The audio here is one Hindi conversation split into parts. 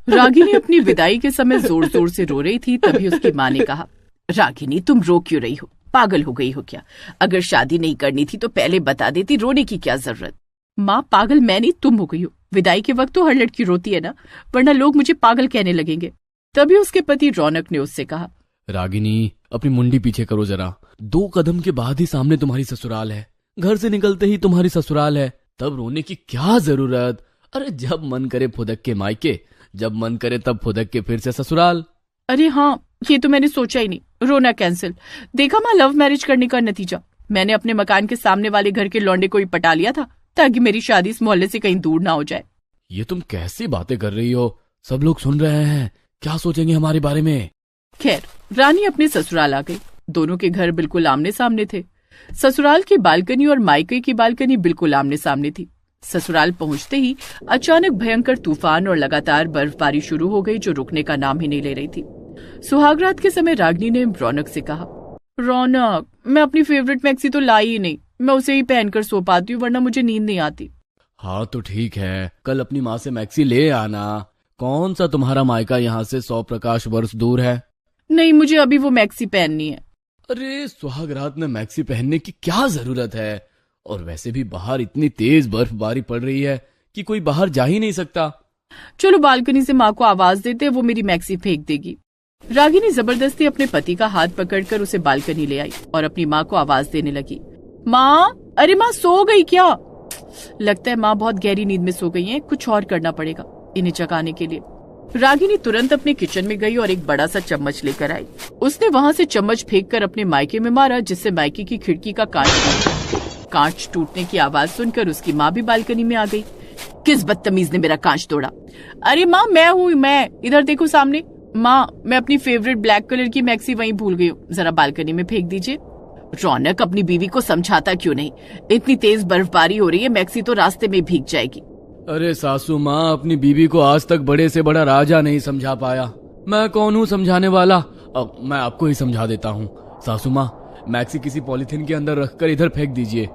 रागिनी अपनी विदाई के समय जोर जोर से रो रही थी। तभी उसकी माँ ने कहा, रागिनी तुम रो क्यों रही हो? पागल हो गई हो क्या? अगर शादी नहीं करनी थी तो पहले बता देती, रोने की क्या जरूरत? माँ पागल मैं नहीं, तुम हो गई हो। विदाई के वक्त तो हर लड़की रोती है ना, वरना लोग मुझे पागल कहने लगेंगे। तभी उसके पति रौनक ने उससे कहा, रागिनी अपनी मुंडी पीछे करो जरा, 2 कदम के बाद ही सामने तुम्हारी ससुराल है, घर से निकलते ही तुम्हारी ससुराल है, तब रोने की क्या जरूरत? अरे जब मन करे फुदक के मायके, जब मन करे तब फुदक के फिर से ससुराल। अरे हाँ, ये तो मैंने सोचा ही नहीं, रोना कैंसिल। देखा माँ, लव मैरिज करने का नतीजा। मैंने अपने मकान के सामने वाले घर के लौंडे को ही पटा लिया था ताकि मेरी शादी इस मोहल्ले से कहीं दूर ना हो जाए। ये तुम कैसी बातें कर रही हो? सब लोग सुन रहे हैं, क्या सोचेंगे हमारे बारे में? खैर, रानी अपने ससुराल आ गई। दोनों के घर बिल्कुल आमने सामने थे। ससुराल की बालकनी और मायके की बालकनी बिल्कुल आमने सामने थी। ससुराल पहुंचते ही अचानक भयंकर तूफान और लगातार बर्फबारी शुरू हो गई, जो रुकने का नाम ही नहीं ले रही थी। सुहागरात के समय रागिनी ने रौनक से कहा, रौनक मैं अपनी फेवरेट मैक्सी तो लाई ही नहीं, मैं उसे ही पहनकर सो पाती हूँ, वरना मुझे नींद नहीं आती। हाँ तो ठीक है, कल अपनी माँ से मैक्सी ले आना। कौन सा तुम्हारा मायका यहाँ से 100 प्रकाश वर्ष दूर है? नहीं, मुझे अभी वो मैक्सी पहननी है। अरे सुहागरात में मैक्सी पहनने की क्या जरूरत है? और वैसे भी बाहर इतनी तेज बर्फबारी पड़ रही है कि कोई बाहर जा ही नहीं सकता। चलो बालकनी से माँ को आवाज देते, वो मेरी मैक्सी फेंक देगी। रागिनी जबरदस्ती अपने पति का हाथ पकड़कर उसे बालकनी ले आई और अपनी माँ को आवाज देने लगी, माँ, अरे माँ सो गई क्या? लगता है माँ बहुत गहरी नींद में सो गई हैं, कुछ और करना पड़ेगा इन्हें जगाने के लिए। रागिनी तुरंत अपने किचन में गई और एक बड़ा सा चम्मच लेकर आई। उसने वहाँ से चम्मच फेंककर अपने मायके में मारा, जिससे मायके की खिड़की का कांच टूटने की आवाज सुनकर उसकी माँ भी बालकनी में आ गई। किस बदतमीज ने मेरा कांच तोड़ा? अरे माँ मैं हूँ, मैं, इधर देखो सामने। माँ मैं अपनी फेवरेट ब्लैक कलर की मैक्सी वहीं भूल गई हूँ, जरा बालकनी में फेंक दीजिए। रौनक अपनी बीवी को समझाता क्यों नहीं? इतनी तेज बर्फबारी हो रही है, मैक्सी तो रास्ते में भीग जाएगी। अरे सासू माँ अपनी बीवी को आज तक बड़े से बड़ा राजा नहीं समझा पाया। मैं कौन हूँ समझाने वाला? अब मैं आपको ही समझा देता हूँ। सासू माँ मैक्सी किसी पॉलिथीन के अंदर रखकर इधर फेंक दीजिए।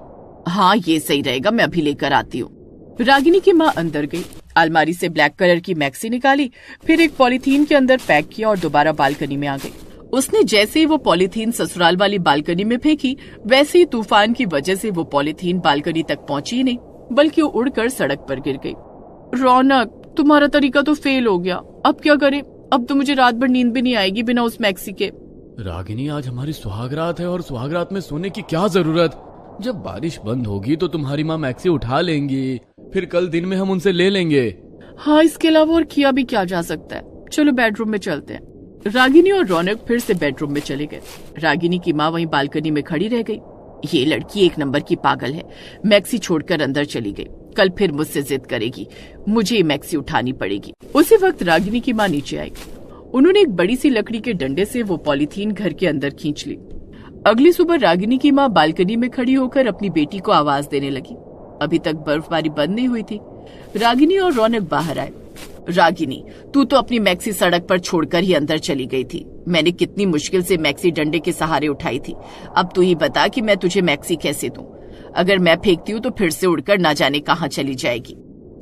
हाँ ये सही रहेगा, मैं अभी लेकर आती हूँ। रागिनी की माँ अंदर गई, अलमारी से ब्लैक कलर की मैक्सी निकाली, फिर एक पॉलिथीन के अंदर पैक किया और दोबारा बालकनी में आ गई। उसने जैसे ही वो पॉलिथीन ससुराल वाली बालकनी में फेंकी, वैसे ही तूफान की वजह से वो पॉलिथीन बालकनी तक पहुंची ही नहीं, बल्कि वो उड़कर सड़क पर गिर गई। रौनक तुम्हारा तरीका तो फेल हो गया, अब क्या करें? अब तो मुझे रात भर नींद भी नहीं आएगी बिना उस मैक्सी के। रागिनी आज हमारी सुहागरात है और सुहागरात में सोने की क्या जरूरत? जब बारिश बंद होगी तो तुम्हारी माँ मैक्सी उठा लेंगी, फिर कल दिन में हम उनसे ले लेंगे। हाँ इसके अलावा और किया भी क्या जा सकता है? चलो बेडरूम में चलते हैं। रागिनी और रौनक फिर से बेडरूम में चले गए। रागिनी की माँ वहीं बालकनी में खड़ी रह गई। ये लड़की एक नंबर की पागल है, मैक्सी छोड़कर अंदर चली गई। कल फिर मुझसे जिद करेगी, मुझे ये मैक्सी उठानी पड़ेगी। उसी वक्त रागिनी की माँ नीचे आई। उन्होंने एक बड़ी सी लकड़ी के डंडे से वो पॉलिथीन घर के अंदर खींच ली। अगली सुबह रागिनी की माँ बालकनी में खड़ी होकर अपनी बेटी को आवाज देने लगी। अभी तक बर्फबारी बंद नहीं हुई थी। रागिनी और रौनक बाहर आए। रागिनी तू तो अपनी मैक्सी सड़क पर छोड़कर ही अंदर चली गई थी। मैंने कितनी मुश्किल से मैक्सी डंडे के सहारे उठाई थी। अब तू ही बता कि मैं तुझे मैक्सी कैसे दूं? अगर मैं फेंकती हूँ तो फिर से उड़कर ना जाने कहाँ चली जाएगी।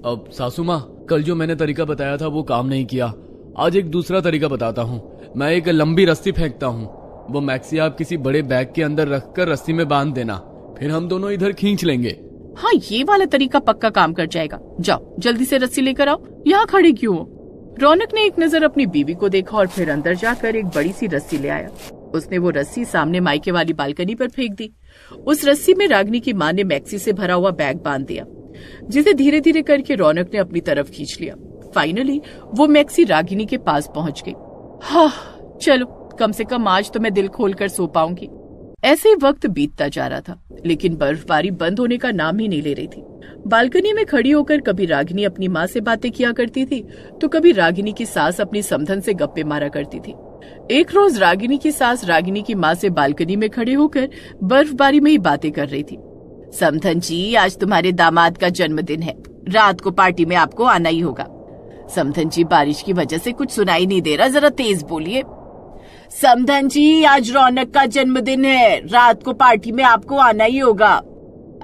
अब सासू माँ कल जो मैंने तरीका बताया था वो काम नहीं किया। आज एक दूसरा तरीका बताता हूँ। मैं एक लंबी रस्सी फेंकता हूँ, वो मैक्सी आप किसी बड़े बैग के अंदर रखकर रस्सी में बांध देना, फिर हम दोनों इधर खींच लेंगे। हाँ ये वाला तरीका पक्का काम कर जाएगा। जाओ जल्दी से रस्सी लेकर आओ, यहाँ खड़ी क्यों हो? रौनक ने एक नजर अपनी बीवी को देखा और फिर अंदर जाकर एक बड़ी सी रस्सी ले आया। उसने वो रस्सी सामने मायके वाली बालकनी पर फेंक दी। उस रस्सी में रागिनी की माँ ने मैक्सी से भरा हुआ बैग बांध दिया, जिसे धीरे धीरे करके रौनक ने अपनी तरफ खींच लिया। फाइनली वो मैक्सी रागिनी के पास पहुंच गई। हाँ चलो, कम से कम आज तो मैं दिल खोलकर सो पाऊंगी। ऐसे ही वक्त बीतता जा रहा था, लेकिन बर्फबारी बंद होने का नाम ही नहीं ले रही थी। बालकनी में खड़ी होकर कभी रागिनी अपनी माँ से बातें किया करती थी, तो कभी रागिनी की सास अपनी समधन से गप्पे मारा करती थी। एक रोज रागिनी की सास रागिनी की माँ से बालकनी में खड़े होकर बर्फबारी में ही बातें कर रही थी। समधन जी, आज तुम्हारे दामाद का जन्मदिन है, रात को पार्टी में आपको आना ही होगा। समधन जी, बारिश की वजह से कुछ सुनाई नहीं दे रहा, जरा तेज बोलिए। समधन जी, आज रौनक का जन्मदिन है, रात को पार्टी में आपको आना ही होगा।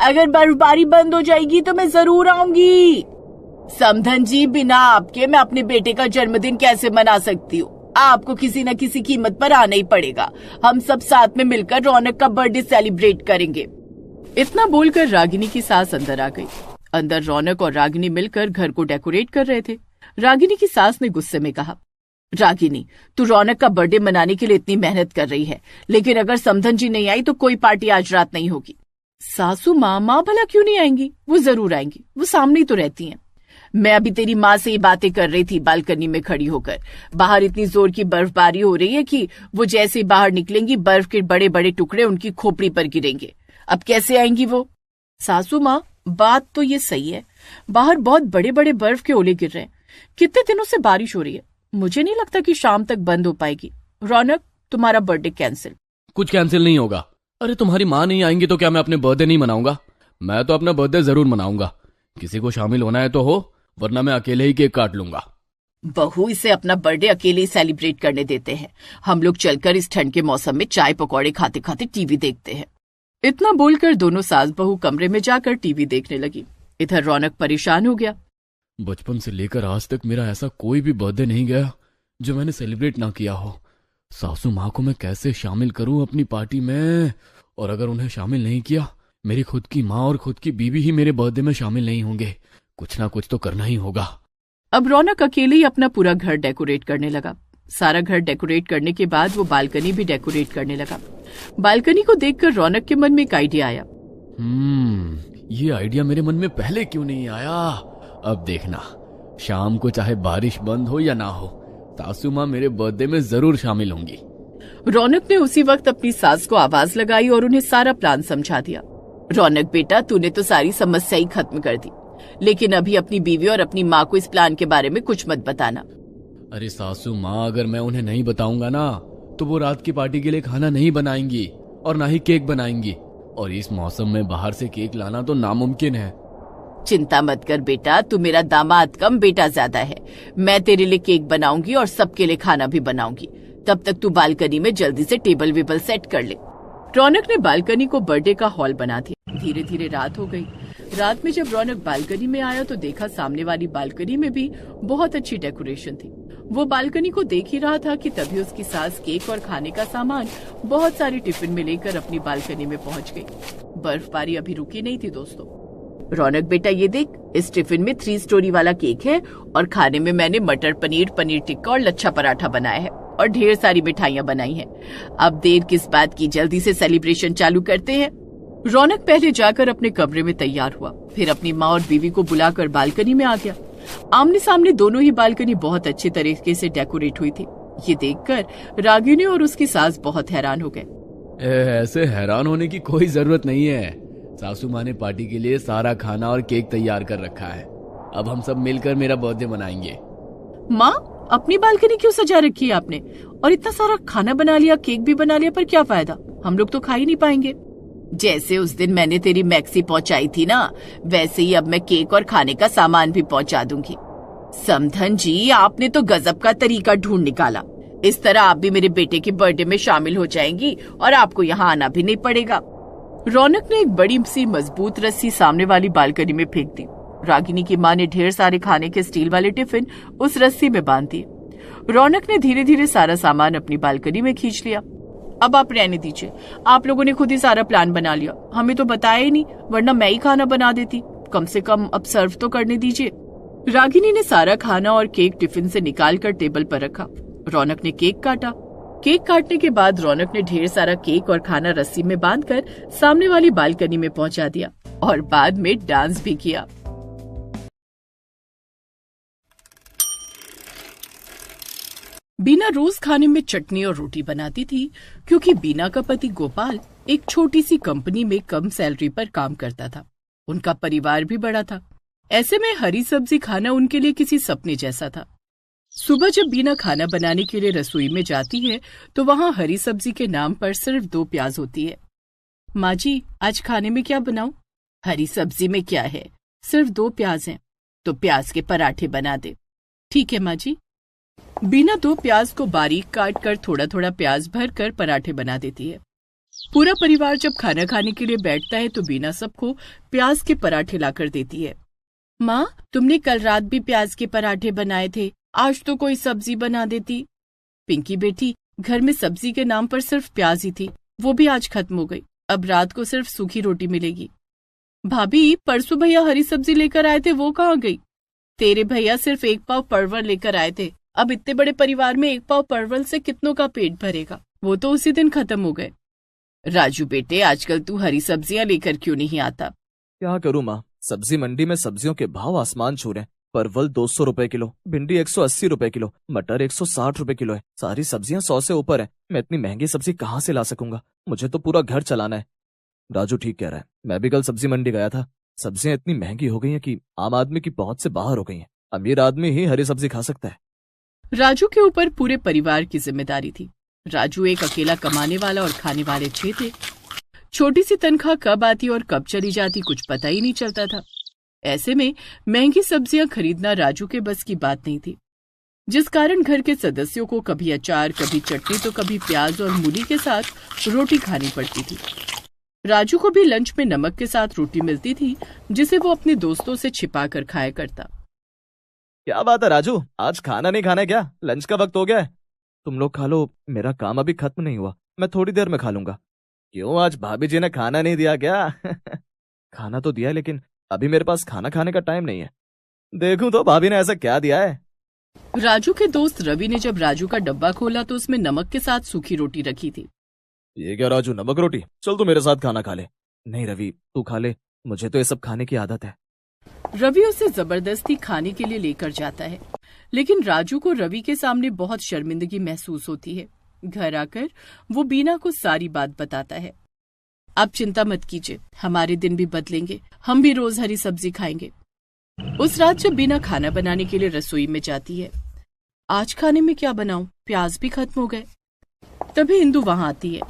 अगर बर्फबारी बंद हो जाएगी तो मैं जरूर आऊंगी। समधन जी, बिना आपके मैं अपने बेटे का जन्मदिन कैसे मना सकती हूँ? आपको किसी न किसी कीमत पर आना ही पड़ेगा। हम सब साथ में मिलकर रौनक का बर्थडे सेलिब्रेट करेंगे। इतना बोलकर रागिनी की सास अंदर आ गई। अंदर रौनक और रागिनी मिलकर घर को डेकोरेट कर रहे थे। रागिनी की सास ने गुस्से में कहा, रागिनी, तू रौनक का बर्थडे मनाने के लिए इतनी मेहनत कर रही है, लेकिन अगर समधन जी नहीं आई तो कोई पार्टी आज रात नहीं होगी। सासू माँ भला क्यों नहीं आएंगी? वो जरूर आएंगी, वो सामने ही तो रहती हैं। मैं अभी तेरी माँ से ही बातें कर रही थी बालकनी में खड़ी होकर। बाहर इतनी जोर की बर्फबारी हो रही है कि वो जैसे ही बाहर निकलेंगी बर्फ के बड़े बड़े टुकड़े उनकी खोपड़ी पर गिरेंगे। अब कैसे आएंगी वो? सासू माँ, बात तो ये सही है, बाहर बहुत बड़े बड़े बर्फ के ओले गिर रहे हैं। कितने दिनों से बारिश हो रही है, मुझे नहीं लगता कि शाम तक बंद हो पाएगी। रौनक, तुम्हारा बर्थडे कैंसिल। कुछ कैंसिल नहीं होगा। अरे तुम्हारी माँ नहीं आएंगी तो क्या मैं अपने बर्थडे नहीं मनाऊंगा? मैं तो अपना बर्थडे जरूर मनाऊंगा। किसी को शामिल होना है तो हो, वरना मैं अकेले ही केक काट लूंगा। बहू, इसे अपना बर्थडे अकेले ही सेलिब्रेट करने देते हैं। हम लोग चलकर इस ठंड के मौसम में चाय पकौड़े खाते खाते टीवी देखते हैं। इतना बोलकर दोनों सास बहू कमरे में जाकर टीवी देखने लगी। इधर रौनक परेशान हो गया। बचपन से लेकर आज तक मेरा ऐसा कोई भी बर्थडे नहीं गया जो मैंने सेलिब्रेट ना किया हो। सासू माँ को मैं कैसे शामिल करूं अपनी पार्टी में? और अगर उन्हें शामिल नहीं किया, मेरी खुद की माँ और खुद की बीवी ही मेरे बर्थडे में शामिल नहीं होंगे। कुछ ना कुछ तो करना ही होगा। अब रौनक अकेले ही अपना पूरा घर डेकोरेट करने लगा। सारा घर डेकोरेट करने के बाद वो बालकनी भी डेकोरेट करने लगा। बालकनी को देखकर रौनक के मन में एक आइडिया आया। ये आइडिया मेरे मन में पहले क्यों नहीं आया? अब देखना, शाम को चाहे बारिश बंद हो या ना हो, सासू माँ मेरे बर्थडे में जरूर शामिल होंगी। रौनक ने उसी वक्त अपनी सास को आवाज लगाई और उन्हें सारा प्लान समझा दिया। रौनक बेटा, तूने तो सारी समस्या ही खत्म कर दी, लेकिन अभी अपनी बीवी और अपनी माँ को इस प्लान के बारे में कुछ मत बताना। अरे सासू माँ, अगर मैं उन्हें नहीं बताऊंगा ना तो वो रात की पार्टी के लिए खाना नहीं बनाएंगी और ना ही केक बनाएंगी, और इस मौसम में बाहर से केक लाना तो नामुमकिन है। चिंता मत कर बेटा, तू मेरा दामाद कम बेटा ज्यादा है। मैं तेरे लिए केक बनाऊंगी और सबके लिए खाना भी बनाऊंगी। तब तक तू बालकनी में जल्दी से टेबल वेबल सेट कर ले। रौनक ने बालकनी को बर्थडे का हॉल बना दिया। धीरे धीरे रात हो गई। रात में जब रौनक बालकनी में आया तो देखा सामने वाली बालकनी में भी बहुत अच्छी डेकोरेशन थी। वो बालकनी को देख ही रहा था कि तभी उसकी सास केक और खाने का सामान बहुत सारे टिफिन में लेकर अपनी बालकनी में पहुंच गई। बर्फबारी अभी रुकी नहीं थी दोस्तों। रौनक बेटा, ये देख, इस टिफिन में 3 स्टोरी वाला केक है और खाने में मैंने मटर पनीर, पनीर टिक्का और लच्छा पराठा बनाया है और ढेर सारी मिठाइयाँ बनाई हैं। अब देर किस बात की, जल्दी से सेलिब्रेशन चालू करते हैं। रौनक पहले जाकर अपने कमरे में तैयार हुआ, फिर अपनी माँ और बीवी को बुलाकर बालकनी में आ गया। आमने सामने दोनों ही बालकनी बहुत अच्छे तरीके से डेकोरेट हुई थी। ये देखकर रागिनी और उसकी सास बहुत हैरान हो गए। ऐसे हैरान होने की कोई जरूरत नहीं है। सासू माँ ने पार्टी के लिए सारा खाना और केक तैयार कर रखा है। अब हम सब मिलकर मेरा बर्थडे मनाएंगे। माँ, अपनी बालकनी क्यों सजा रखी है आपने? और इतना सारा खाना बना लिया, केक भी बना लिया, पर क्या फायदा? हम लोग तो खा ही नहीं पाएंगे। जैसे उस दिन मैंने तेरी मैक्सी पहुंचाई थी ना, वैसे ही अब मैं केक और खाने का सामान भी पहुंचा दूंगी। समधन जी, आपने तो गजब का तरीका ढूंढ निकाला। इस तरह आप भी मेरे बेटे के बर्थडे में शामिल हो जाएंगी और आपको यहाँ आना भी नहीं पड़ेगा। रौनक ने एक बड़ी सी मजबूत रस्सी सामने वाली बालकनी में फेंक दी। रागिनी की माँ ने ढेर सारे खाने के स्टील वाले टिफिन उस रस्सी में बांध दिए। रौनक ने धीरे धीरे सारा सामान अपनी बालकनी में खींच लिया। अब आप रहने दीजिए, आप लोगों ने खुद ही सारा प्लान बना लिया, हमें तो बताया ही नहीं, वरना मैं ही खाना बना देती। कम से कम अब सर्व तो करने दीजिए। रागिनी ने सारा खाना और केक टिफिन से निकाल कर टेबल पर रखा। रौनक ने केक काटा। केक काटने के बाद रौनक ने ढेर सारा केक और खाना रस्सी में बांधकर सामने वाली बालकनी में पहुंचा दिया और बाद में डांस भी किया। बीना रोज खाने में चटनी और रोटी बनाती थी, क्योंकि बीना का पति गोपाल एक छोटी सी कंपनी में कम सैलरी पर काम करता था। उनका परिवार भी बड़ा था। ऐसे में हरी सब्जी खाना उनके लिए किसी सपने जैसा था। सुबह जब बीना खाना बनाने के लिए रसोई में जाती है तो वहाँ हरी सब्जी के नाम पर सिर्फ 2 प्याज होती है। माँ जी, आज खाने में क्या बनाऊं? हरी सब्जी में क्या है, सिर्फ 2 प्याज हैं, तो प्याज के पराठे बना दे। ठीक है माँ जी। बीना 2 प्याज को बारीक काट कर थोड़ा थोड़ा प्याज भर कर पराठे बना देती है। पूरा परिवार जब खाना खाने के लिए बैठता है तो बीना सबको प्याज के पराठे लाकर देती है। माँ, तुमने कल रात भी प्याज के पराठे बनाए थे, आज तो कोई सब्जी बना देती। पिंकी बेटी, घर में सब्जी के नाम पर सिर्फ प्याज ही थी, वो भी आज खत्म हो गई। अब रात को सिर्फ सूखी रोटी मिलेगी। भाभी, परसों भैया हरी सब्जी लेकर आए थे, वो कहाँ गई? तेरे भैया सिर्फ 1 पाव परवल लेकर आए थे। अब इतने बड़े परिवार में 1 पाव परवल से कितनों का पेट भरेगा? वो तो उसी दिन खत्म हो गए। राजू बेटे, आजकल तू हरी सब्जियां लेकर क्यों नहीं आता? क्या करूं माँ, सब्जी मंडी में सब्जियों के भाव आसमान छू रहे हैं। परवल 200 रुपए किलो, भिंडी 180 रुपए किलो, मटर 160 रुपए किलो है। सारी सब्जियां 100 से ऊपर है। मैं इतनी महंगी सब्जी कहाँ से ला सकूंगा? मुझे तो पूरा घर चलाना है। राजू ठीक कह रहा है। मैं भी कल सब्जी मंडी गया था। सब्जियां इतनी महंगी हो गई हैं कि आम आदमी की पहुंच से बाहर हो गई हैं। अमीर आदमी ही हरी सब्जी खा सकता है। राजू के ऊपर पूरे परिवार की जिम्मेदारी थी। राजू एक अकेला कमाने वाला और खाने वाले 6 थे। छोटी सी तनख्वाह कब आती और कब चली जाती कुछ पता ही नहीं चलता था। ऐसे में महंगी सब्जियां खरीदना राजू के बस की बात नहीं थी, जिस कारण घर के सदस्यों को कभी अचार, कभी चटनी तो कभी प्याज और मूली के साथ रोटी खानी पड़ती थी। राजू को भी लंच में नमक के साथ रोटी मिलती थी, जिसे वो अपने दोस्तों से छिपा कर खाया करता। क्या बात है राजू, आज खाना नहीं खाना है क्या? लंच का वक्त हो गया है। तुम लोग खा लो, मेरा काम अभी खत्म नहीं हुआ, मैं थोड़ी देर में खा लूंगा। क्यों, आज भाभी जी ने खाना नहीं दिया क्या? खाना तो दिया है, लेकिन अभी मेरे पास खाना खाने का टाइम नहीं है। देखूं तो भाभी ने ऐसा क्या दिया है। राजू के दोस्त रवि ने जब राजू का डब्बा खोला तो उसमें नमक के साथ सूखी रोटी रखी थी। ये क्या राजू, नमक रोटी? चल तू मेरे साथ खाना खा ले। नहीं रवि, तू खा ले, मुझे तो ये सब खाने की आदत है। रवि उसे जबरदस्ती खाने के लिए लेकर जाता है, लेकिन राजू को रवि के सामने बहुत शर्मिंदगी महसूस होती है। घर आकर वो बीना को सारी बात बताता है। आप चिंता मत कीजिए, हमारे दिन भी बदलेंगे, हम भी रोज हरी सब्जी खाएंगे। उस रात जब बीना खाना बनाने के लिए रसोई में जाती है, आज खाने में क्या बनाऊं, प्याज भी खत्म हो गए। तभी इंदु वहां आती है।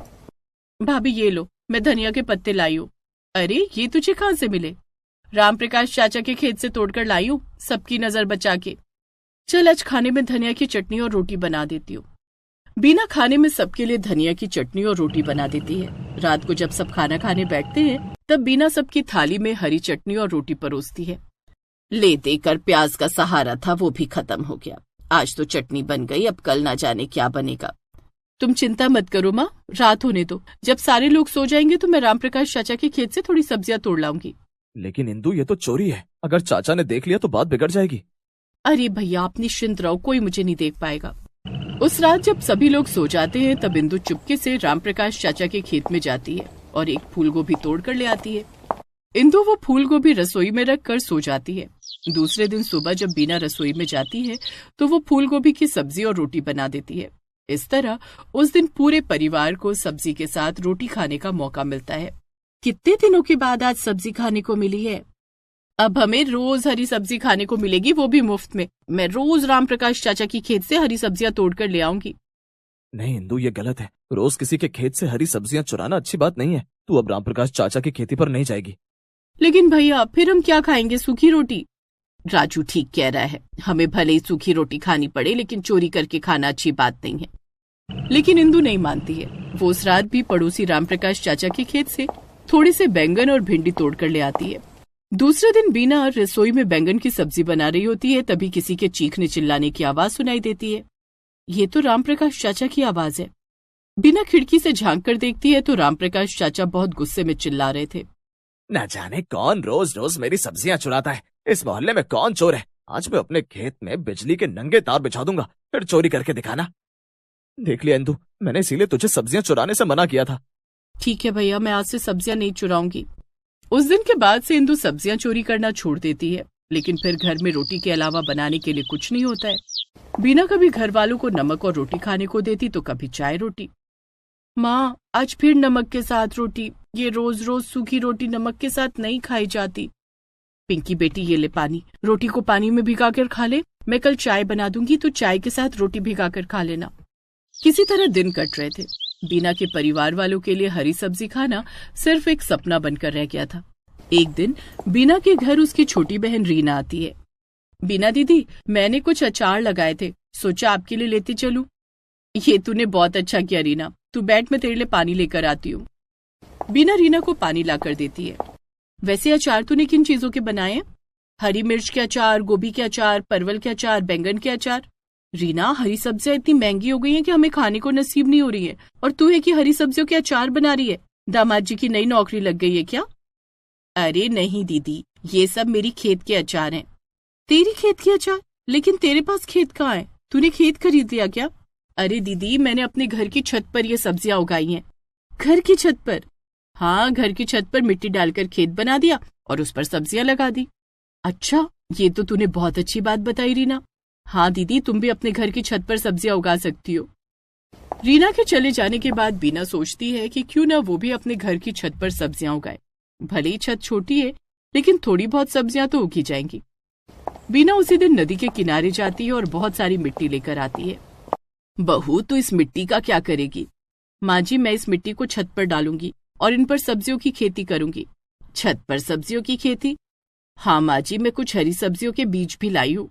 भाभी ये लो, मैं धनिया के पत्ते लाई हूँ। अरे ये तुझे कहाँ से मिले? राम प्रकाश चाचा के खेत से तोड़कर लाई हूँ, सबकी नजर बचा के। चल आज खाने में धनिया की चटनी और रोटी बना देती हूँ। बीना खाने में सबके लिए धनिया की चटनी और रोटी बना देती है। रात को जब सब खाना खाने बैठते हैं, तब बीना सबकी थाली में हरी चटनी और रोटी परोसती है। ले देकर प्याज का सहारा था, वो भी खत्म हो गया। आज तो चटनी बन गई, अब कल ना जाने क्या बनेगा। तुम चिंता मत करो माँ, रात होने दो, जब सारे लोग सो जाएंगे तो मैं राम प्रकाश चाचा के खेत से थोड़ी सब्जियां तोड़ लाऊंगी। लेकिन इंदु, ये तो चोरी है, अगर चाचा ने देख लिया तो बात बिगड़ जाएगी। अरे भैया, आप निश्चिंत रहो, कोई मुझे नहीं देख पाएगा। उस रात जब सभी लोग सो जाते हैं, तब इंदु चुपके से राम प्रकाश चाचा के खेत में जाती है और एक फूल गोभी तोड़ कर ले आती है। इंदु वो फूल गोभी रसोई में रख कर सो जाती है। दूसरे दिन सुबह जब बीना रसोई में जाती है तो वो फूल गोभी की सब्जी और रोटी बना देती है। इस तरह उस दिन पूरे परिवार को सब्जी के साथ रोटी खाने का मौका मिलता है। कितने दिनों के बाद आज सब्जी खाने को मिली है। अब हमें रोज हरी सब्जी खाने को मिलेगी, वो भी मुफ्त में। मैं रोज राम प्रकाश चाचा की खेत से हरी सब्जियां तोड़कर ले आऊंगी। नहीं इंदु, ये गलत है। रोज किसी के खेत से हरी सब्जियां चुराना अच्छी बात नहीं है। तू अब राम प्रकाश चाचा की खेती पर नहीं जाएगी। लेकिन भैया, फिर हम क्या खाएंगे? सूखी रोटी। राजू ठीक कह रहा है, हमें भले ही सूखी रोटी खानी पड़े, लेकिन चोरी करके खाना अच्छी बात नहीं है। लेकिन इंदु नहीं मानती है। वो उस रात भी पड़ोसी राम प्रकाश चाचा के खेत से थोड़े से बैंगन और भिंडी तोड़कर ले आती है। दूसरे दिन बीना रसोई में बैंगन की सब्जी बना रही होती है, तभी किसी के चीखने चिल्लाने की आवाज सुनाई देती है। ये तो राम प्रकाश चाचा की आवाज है। बीना खिड़की से झांक कर देखती है तो राम प्रकाश चाचा बहुत गुस्से में चिल्ला रहे थे। न जाने कौन रोज रोज मेरी सब्जियां चुराता है। इस मोहल्ले में कौन चोर है? आज मैं अपने खेत में बिजली के नंगे तार बिछा दूंगा, फिर चोरी करके दिखाना। देख लिया इंदु, मैंने इसीलिए तुझे सब्जियां चुराने से मना किया था। ठीक है भैया, मैं आज से सब्जियां नहीं चुराऊंगी। उस दिन के बाद से इंदु सब्जियां चोरी करना छोड़ देती है, लेकिन फिर घर में रोटी के अलावा बनाने के लिए कुछ नहीं होता है। बीना कभी घर वालों को नमक और रोटी खाने को देती तो कभी चाय रोटी। माँ, आज फिर नमक के साथ रोटी। ये रोज रोज सूखी रोटी नमक के साथ नहीं खाई जाती। पिंकी बेटी, ये ले पानी, रोटी को पानी में भिगा कर खा ले। मैं कल चाय बना दूंगी तो चाय के साथ रोटी भिगा कर खा लेना। किसी तरह दिन कट रहे थे। बीना के परिवार वालों के लिए हरी सब्जी खाना सिर्फ एक सपना बनकर रह गया था। एक दिन बीना के घर उसकी छोटी बहन रीना आती है। बीना दीदी, मैंने कुछ अचार लगाए थे, सोचा आपके लिए लेती चलूं। ये तूने बहुत अच्छा किया रीना, तू बैठ, मैं तेरे लिए पानी लेकर आती हूँ। बीना रीना को पानी लाकर देती है। वैसे अचार तूने किन चीजों के बनाए हैं? हरी मिर्च के अचार, गोभी के अचार, परवल के अचार, बैंगन के अचार। रीना, हरी सब्जियां इतनी महंगी हो गई हैं कि हमें खाने को नसीब नहीं हो रही है, और तू है कि हरी सब्जियों के अचार बना रही है। दामाद जी की नई नौकरी लग गई है क्या? अरे नहीं दीदी, ये सब मेरी खेत के अचार हैं। तेरी खेत के अचार? लेकिन तेरे पास खेत कहाँ है? तूने खेत खरीद लिया क्या? अरे दीदी, मैंने अपने घर की छत पर ये सब्जियां उगाई हैं। घर की छत पर? हाँ, घर की छत पर मिट्टी डालकर खेत बना दिया और उस पर सब्जियां लगा दी। अच्छा, ये तो तूने बहुत अच्छी बात बताई रीना। हाँ दीदी, तुम भी अपने घर की छत पर सब्जियां उगा सकती हो। रीना के चले जाने के बाद बीना सोचती है कि क्यों ना वो भी अपने घर की छत पर सब्जियां उगाए। भले ही छत छोटी है, लेकिन थोड़ी बहुत सब्जियां तो उगी जाएंगी। बीना उसी दिन नदी के किनारे जाती है और बहुत सारी मिट्टी लेकर आती है। बहू, तो इस मिट्टी का क्या करेगी? माँ जी, मैं इस मिट्टी को छत पर डालूंगी और इन पर सब्जियों की खेती करूंगी। छत पर सब्जियों की खेती? हाँ माँ जी, मैं कुछ हरी सब्जियों के बीज भी लाई हूँ।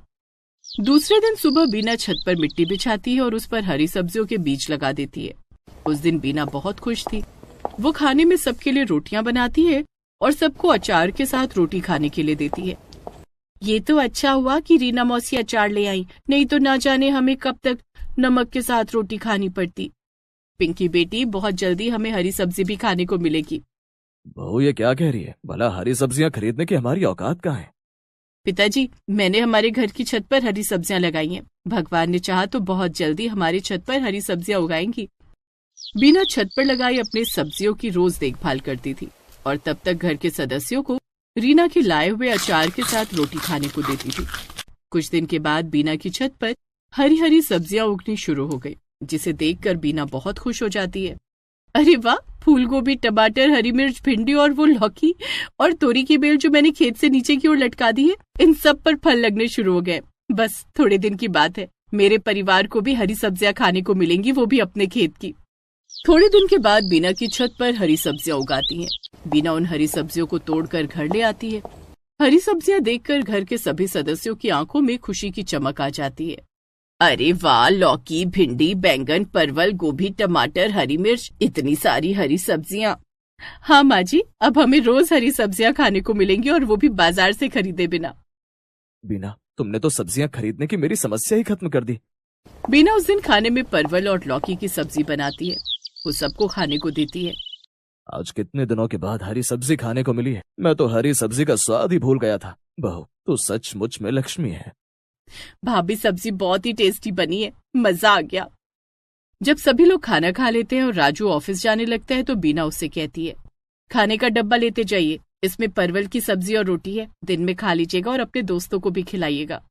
दूसरे दिन सुबह बीना छत पर मिट्टी बिछाती है और उस पर हरी सब्जियों के बीज लगा देती है। उस दिन बीना बहुत खुश थी। वो खाने में सबके लिए रोटियां बनाती है और सबको अचार के साथ रोटी खाने के लिए देती है। ये तो अच्छा हुआ कि रीना मौसी अचार ले आई, नहीं तो ना जाने हमें कब तक नमक के साथ रोटी खानी पड़ती। पिंकी बेटी, बहुत जल्दी हमें हरी सब्जी भी खाने को मिलेगी। बहू, ये क्या कह रही है? भला हरी सब्जियां खरीदने की हमारी औकात कहाँ है? पिताजी, मैंने हमारे घर की छत पर हरी सब्जियां लगाई हैं। भगवान ने चाहा तो बहुत जल्दी हमारी छत पर हरी सब्जियां उगाएंगी। बीना छत पर लगाई अपनी सब्जियों की रोज देखभाल करती थी और तब तक घर के सदस्यों को रीना के लाए हुए अचार के साथ रोटी खाने को देती थी। कुछ दिन के बाद बीना की छत पर हरी हरी सब्जियां उगनी शुरू हो गई, जिसे देखकर बीना बहुत खुश हो जाती है। अरे वाह, फूल गोभी, टमाटर, हरी मिर्च, भिंडी और वो लौकी और तोरी की बेल जो मैंने खेत से नीचे की ओर लटका दी है, इन सब पर फल लगने शुरू हो गए। बस थोड़े दिन की बात है, मेरे परिवार को भी हरी सब्जियां खाने को मिलेंगी, वो भी अपने खेत की। थोड़े दिन के बाद बीना की छत पर हरी सब्जियां उगाती हैं। बीना उन हरी सब्जियों को तोड़कर घर ले आती है। हरी सब्जियां देखकर घर के सभी सदस्यों की आंखों में खुशी की चमक आ जाती है। अरे वाह, लौकी, भिंडी, बैंगन, परवल, गोभी, टमाटर, हरी मिर्च, इतनी सारी हरी सब्जियां। हाँ माँ जी, अब हमें रोज हरी सब्जियां खाने को मिलेंगी और वो भी बाजार से खरीदे बिना। बीना, तुमने तो सब्जियां खरीदने की मेरी समस्या ही खत्म कर दी। बीना उस दिन खाने में परवल और लौकी की सब्जी बनाती है। वो सबको खाने को देती है। आज कितने दिनों के बाद हरी सब्जी खाने को मिली है। मैं तो हरी सब्जी का स्वाद ही भूल गया था। बहू, तू सचमुच में लक्ष्मी है। भाभी, सब्जी बहुत ही टेस्टी बनी है, मजा आ गया। जब सभी लोग खाना खा लेते हैं और राजू ऑफिस जाने लगता है तो बीना उससे कहती है, खाने का डब्बा लेते जाइए, इसमें परवल की सब्जी और रोटी है, दिन में खा लीजिएगा और अपने दोस्तों को भी खिलाइएगा।